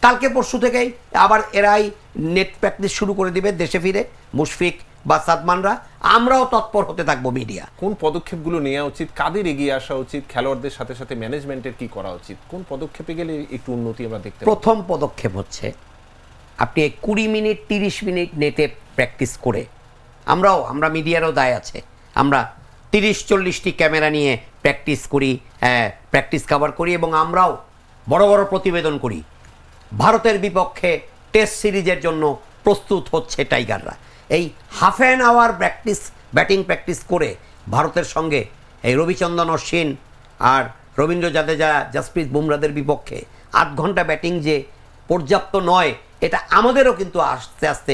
কালকে পরশু থেকেই আবার এরাই নেট প্র্যাকটিস শুরু করে দিবে দেশে ফিরে, মুশফিক বা সাদমানরা। আমরাও তৎপর হতে থাকবো মিডিয়া। কোন পদক্ষেপগুলো নেওয়া উচিত, কাদের এগিয়ে আসা উচিত, খেলোয়াড়দের সাথে সাথে ম্যানেজমেন্টের কি করা উচিত, কোন পদক্ষেপে গেলে একটু উন্নতি আমরা দেখতে পাবো? প্রথম পদক্ষেপ হচ্ছে আপনি 20 মিনিট 30 মিনিট নেটে প্র্যাকটিস করে, আমরা মিডিয়ারও দায় আছে, আমরা 30-40টি ক্যামেরা নিয়ে প্র্যাকটিস করি, প্র্যাকটিস কভার করি এবং আমরাও বড় বড় প্রতিবেদন করি। ভারতের বিপক্ষে টেস্ট সিরিজের জন্য প্রস্তুত হচ্ছে টাইগাররা। এই half an hour batting practice করে ভারতের সঙ্গে এই রবিচন্দ্রন অশ্বিন আর রবীন্দ্র জাদেজা, জসপ্রীত বুমরাদের বিপক্ষে 8 ঘন্টা ব্যাটিং যে পর্যাপ্ত নয়, এটা আমাদেরও কিন্তু আস্তে আস্তে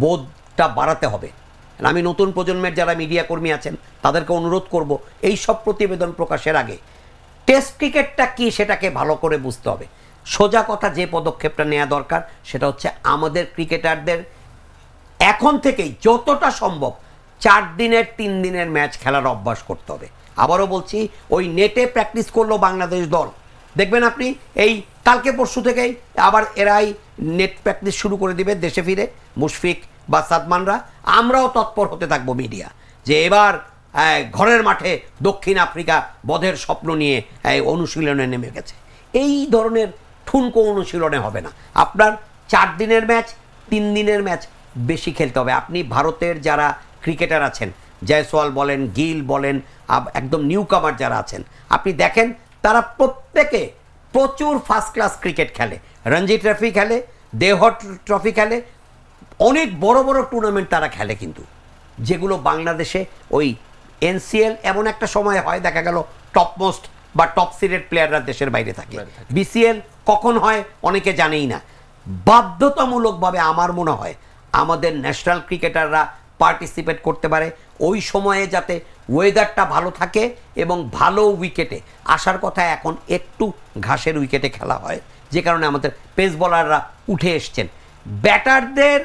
বোধটা বাড়াতে হবে। আমি নতুন প্রজন্মের যারা মিডিয়া কর্মী আছেন তাদেরকে অনুরোধ করব, এই সব প্রতিবেদন প্রকাশের আগে টেস্ট ক্রিকেটটা কি সেটাকে ভালো করে বুঝতে হবে। সোজা কথা, যে পদক্ষেপটা নেওয়া দরকার সেটা হচ্ছে আমাদের ক্রিকেটারদের এখন থেকেই যতটা সম্ভব 4 দিনের 3 দিনের ম্যাচ খেলার অভ্যাস করতে হবে। আবারও বলছি, ওই নেটে প্র্যাকটিস করলো বাংলাদেশ দল, দেখবেন আপনি এই কালকে পরশু থেকেই আবার এরাই নেট প্র্যাকটিস শুরু করে দিবে দেশে ফিরে, মুশফিক বা সাদমানরা। আমরাও তৎপর হতে থাকবো মিডিয়া, যে এবার ঘরের মাঠে দক্ষিণ আফ্রিকা বধের স্বপ্ন নিয়ে অনুশীলনে নেমে গেছে। এই ধরনের ঠুনকো অনুশীলনে হবে না। আপনার 4 দিনের ম্যাচ 3 দিনের ম্যাচ বেশি খেলতে হবে। আপনি ভারতের যারা ক্রিকেটার আছেন, জয়সওয়াল বলেন, গিল বলেন, একদম নিউ কামার যারা আছেন, আপনি দেখেন তারা প্রত্যেকে প্রচুর ফার্স্ট ক্লাস ক্রিকেট খেলে, রঞ্জি ট্রফি খেলে, দেওহর ট্রফি খেলে, অনেক বড় বড় টুর্নামেন্ট তারা খেলে। কিন্তু যেগুলো বাংলাদেশে ওই এনসিএল এমন একটা সময় হয়, দেখা গেল টপমোস্ট বা টপ সিডেড প্লেয়াররা দেশের বাইরে থাকে। বিসিএল কখন হয় অনেকে জানেই না। বাধ্যতামূলকভাবে আমার মনে হয় আমাদের ন্যাশনাল ক্রিকেটাররা পার্টিসিপেট করতে পারে ওই সময়ে, যাতে ওয়েদারটা ভালো থাকে এবং ভালো উইকেটে আসার কথা। এখন একটু ঘাসের উইকেটে খেলা হয়, যে কারণে আমাদের পেস বোলাররা উঠে এসছেন। ব্যাটারদের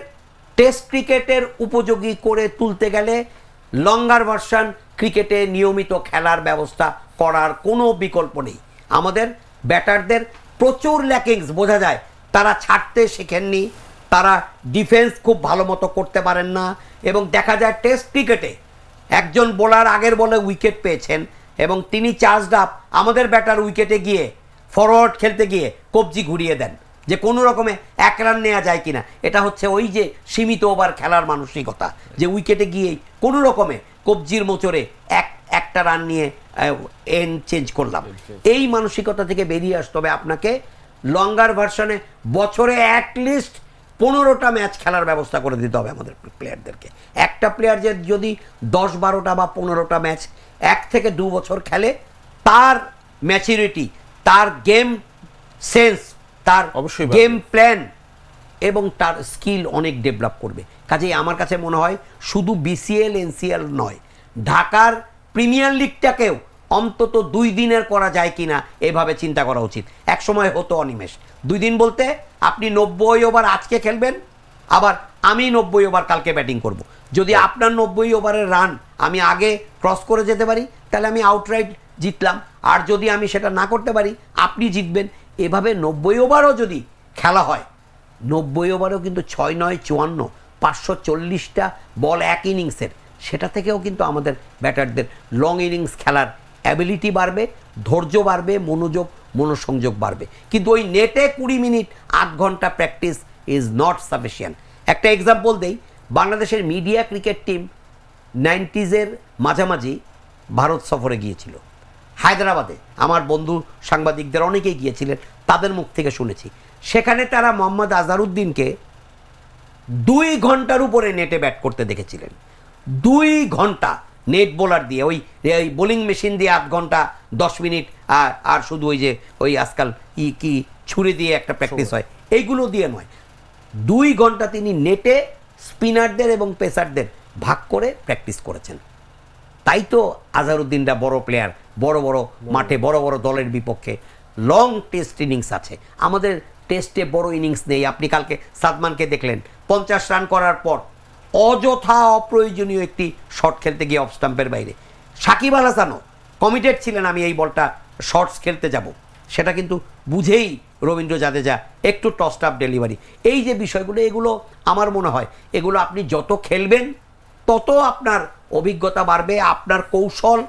টেস্ট ক্রিকেটের উপযোগী করে তুলতে গেলে লঙ্গার ভার্সন ক্রিকেটে নিয়মিত খেলার ব্যবস্থা করার কোনো বিকল্প নেই। আমাদের ব্যাটারদের প্রচুর ল্যাকিংস বোঝা যায়, তারা ছাড়তে শেখেননি, তারা ডিফেন্স খুব ভালো মতো করতে পারেন না, এবং দেখা যায় টেস্ট ক্রিকেটে একজন বোলার আগের বলে উইকেট পেয়েছেন এবং তিনি চার্জড আপ, আমাদের ব্যাটার উইকেটে গিয়ে ফরওয়ার্ড খেলতে গিয়ে কবজি ঘুরিয়ে দেন যে কোনো রকমে 1 রান নেওয়া যায় কিনা। এটা হচ্ছে ওই যে সীমিত ওভার খেলার মানসিকতা, যে উইকেটে গিয়েই কোনো রকমে কবজির মোচরে একটা রান নিয়ে এন্ড চেঞ্জ করলাম। এই মানসিকতা থেকে বেরিয়ে আসতে হবে আপনাকে। লঙ্গার ভার্সনে বছরে অ্যাটলিস্ট 15টা ম্যাচ খেলার ব্যবস্থা করে দিতে হবে আমাদের প্লেয়ারদেরকে। একটা প্লেয়ার যে যদি 10-12টা বা 15টা ম্যাচ 1 থেকে 2 বছর খেলে, তার ম্যাচুরিটি, তার গেম সেন্স, তার গেম প্ল্যান এবং তার স্কিল অনেক ডেভেলপ করবে। কাজেই আমার কাছে মনে হয় শুধু বিসিএল এনসিএল নয়, ঢাকার প্রিমিয়ার লিগটাকেও অন্তত 2 দিনের করা যায় কিনা এভাবে চিন্তা করা উচিত। এক সময় হতো অনিমেষ, 2 দিন বলতে আপনি 90 ওভার আজকে খেলবেন, আবার আমি 90 ওভার কালকে ব্যাটিং করব। যদি আপনার 90 ওভারের রান আমি আগে ক্রস করে যেতে পারি, তাহলে আমি আউটরাইট জিতলাম, আর যদি আমি সেটা না করতে পারি আপনি জিতবেন। এভাবে 90 ওভারও যদি খেলা হয়, 90 ওভারও কিন্তু 6-9-54 540টা বল এক ইনিংসের, সেটা থেকেও কিন্তু আমাদের ব্যাটারদের লং ইনিংস খেলার অ্যাবিলিটি বাড়বে, ধৈর্য বাড়বে, মনোসংযোগ বাড়বে। কিন্তু ওই নেটে 20 মিনিট 8 ঘন্টা প্র্যাকটিস ইজ নট সাফিসিয়েন্ট। একটা এক্সাম্পল দেই, বাংলাদেশের মিডিয়া ক্রিকেট টিম 90s মাঝামাঝি ভারত সফরে গিয়েছিল হায়দ্রাবাদে। আমার বন্ধু সাংবাদিকদের অনেকেই গিয়েছিলেন, তাদের মুখ থেকে শুনেছি। সেখানে তারা মোহাম্মদ আজহারউদ্দিনকে 2 ঘন্টার উপরে নেটে ব্যাট করতে দেখেছিলেন। 2 ঘন্টা নেট বোলার দিয়ে, ওই বোলিং মেশিন দিয়ে 8 ঘন্টা 10 মিনিট, আর শুধু ওই যে ওই আজকাল কি ছুরি দিয়ে একটা প্র্যাকটিস হয়, এইগুলো দিয়ে নয়। 2 ঘন্টা তিনি নেটে স্পিনারদের এবং পেসারদের ভাগ করে প্র্যাকটিস করেছেন। তাই তো আজহারউদ্দিনরা বড় প্লেয়ার, বড় বড় মাঠে বড় বড় দলের বিপক্ষে লং টেস্ট ইনিংস আছে। আমাদের টেস্টে বড় ইনিংস নেই। আপনি কালকে সাদমানকে দেখলেন 50 রান করার পর অযথা অপ্রয়োজনীয় একটি শট খেলতে গিয়ে অফ স্টাম্পের বাইরে। সাকিব আল হাসানও কমিটেড ছিলেন, আমি এই বলটা শর্টস খেলতে যাব, সেটা কিন্তু বুঝেই রবীন্দ্র জাদেজা একটু টসড আপ ডেলিভারি, এই যে বিষয়গুলো, এগুলো আমার মনে হয় এগুলো আপনি যত খেলবেন তত আপনার অভিজ্ঞতা বাড়বে, আপনার কৌশল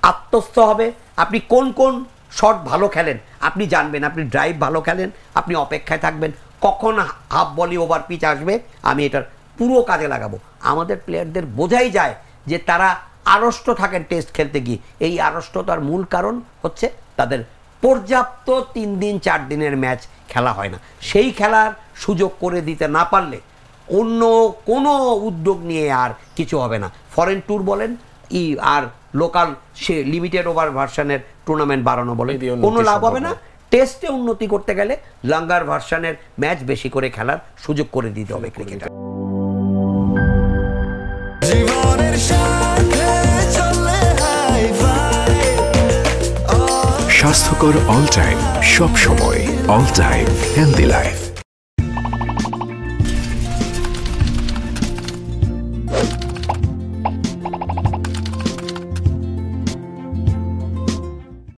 আত্মস্থ হবে, আপনি কোন কোন শট ভালো খেলেন আপনি জানবেন, আপনি ড্রাইভ ভালো খেলেন, আপনি অপেক্ষায় থাকবেন কখন হাফ বলি ওভার পিচ আসবে, আমি এটার পুরো কাজে লাগাবো। আমাদের প্লেয়ারদের বোঝাই যায় যে তারা আড়ষ্ট থাকেন টেস্ট খেলতে গিয়ে, এই আড়ষ্টতার মূল কারণ হচ্ছে তাদের পর্যাপ্ত 3 দিন 4 দিনের ম্যাচ খেলা হয় না। সেই খেলার সুযোগ করে দিতে না পারলে অন্য কোনো উদ্যোগ নিয়ে আর কিছু হবে না। ফরেন ট্যুর বলেন আর লোকাল সে লিমিটেড ওভার ভার্সনের টুর্নামেন্ট বাড়ানো বলে কোনো লাভ হবে না। টেস্টে উন্নতি করতে গেলে লঙ্গার ভার্সনের ম্যাচ বেশি করে খেলার সুযোগ করে দিতে হবে ক্রিকেটার। স্বাস্থ্যকর অল টাইম, সব সময় অল টাইম হেলদি লাইফ।